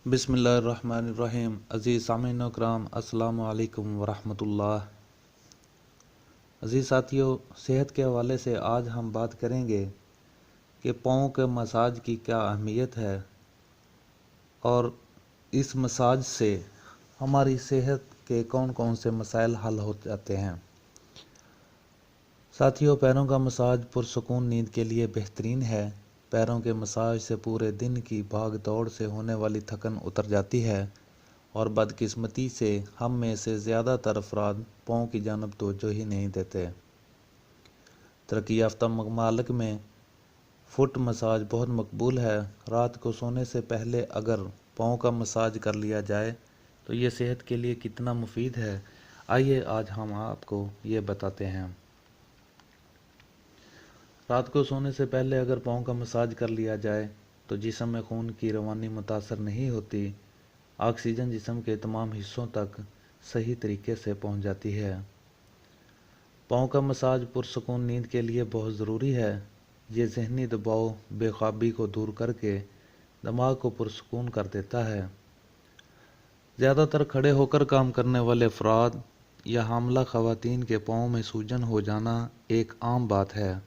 बिस्मिल्लाहिर्रहमानिर्रहीम। अज़ीज़ सामीन कराम, अस्सलामु अलैकुम वरहमत उल्लाह। अज़ीज़ साथियों, सेहत के हवाले से आज हम बात करेंगे कि पाँव के मसाज की क्या अहमियत है और इस मसाज से हमारी सेहत के कौन कौन से मसाइल हल हो जाते हैं। साथियों, पैरों का मसाज पुरसुकून नींद के लिए बेहतरीन है। पैरों के मसाज से पूरे दिन की भाग दौड़ से होने वाली थकन उतर जाती है और बदकिस्मती से हम में से ज़्यादातर अफराद पाँव की जानब तवज्जो ही नहीं देते। तरक्की याफ्ता ममालिक में फुट मसाज बहुत मकबूल है। रात को सोने से पहले अगर पाँव का मसाज कर लिया जाए तो ये सेहत के लिए कितना मुफीद है, आइए आज हम आपको ये बताते हैं। रात को सोने से पहले अगर पाँव का मसाज कर लिया जाए तो जिस्म में खून की रवानी मुतासर नहीं होती, ऑक्सीजन जिस्म के तमाम हिस्सों तक सही तरीके से पहुंच जाती है। पाँव का मसाज पुरसुकून नींद के लिए बहुत ज़रूरी है। ये ज़हनी दबाव, बेख्वाबी को दूर करके दिमाग को पुरसुकून कर देता है। ज़्यादातर खड़े होकर काम करने वाले अफराद या हामला ख़वातीन के पाँव में सूजन हो जाना एक आम बात है।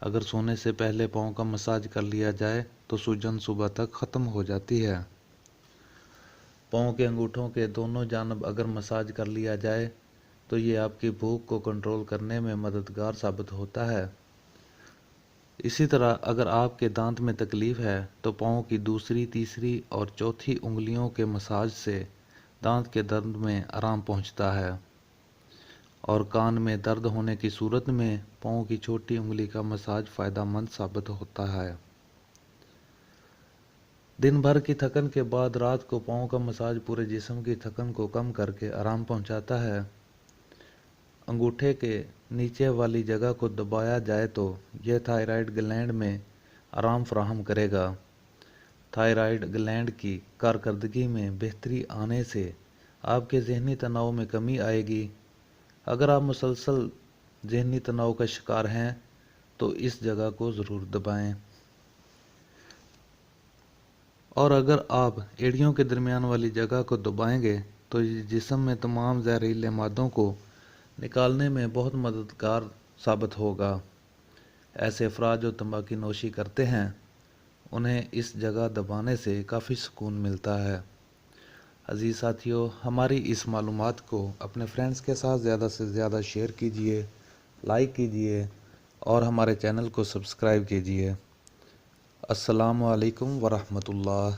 अगर सोने से पहले पाँव का मसाज कर लिया जाए तो सूजन सुबह तक ख़त्म हो जाती है। पाँव के अंगूठों के दोनों जानब अगर मसाज कर लिया जाए तो ये आपकी भूख को कंट्रोल करने में मददगार साबित होता है। इसी तरह अगर आपके दांत में तकलीफ़ है तो पाँव की दूसरी, तीसरी और चौथी उंगलियों के मसाज से दांत के दर्द में आराम पहुंचता है और कान में दर्द होने की सूरत में पाँव की छोटी उंगली का मसाज फ़ायदेमंद साबित होता है। दिन भर की थकन के बाद रात को पाँव का मसाज पूरे जिस्म की थकन को कम करके आराम पहुंचाता है। अंगूठे के नीचे वाली जगह को दबाया जाए तो यह थायराइड ग्लैंड में आराम फराहम करेगा। थायराइड ग्लैंड की कारकर्दगी में बेहतरी आने से आपके ज़हनी तनाव में कमी आएगी। अगर आप मुसलसल ज़हनी तनाव का शिकार हैं तो इस जगह को ज़रूर दबाएं। और अगर आप एड़ियों के दरमियान वाली जगह को दबाएंगे तो ये जिस्म में तमाम जहरीले मादों को निकालने में बहुत मददगार साबित होगा। ऐसे अफराद जो तंबाकू नोशी करते हैं उन्हें इस जगह दबाने से काफ़ी सुकून मिलता है। अज़ीज़ साथियों, हमारी इस मालूमात को अपने फ्रेंड्स के साथ ज़्यादा से ज़्यादा शेयर कीजिए, लाइक कीजिए और हमारे चैनल को सब्सक्राइब कीजिए। अस्सलामु अलैकुम वरहमतुल्लाह।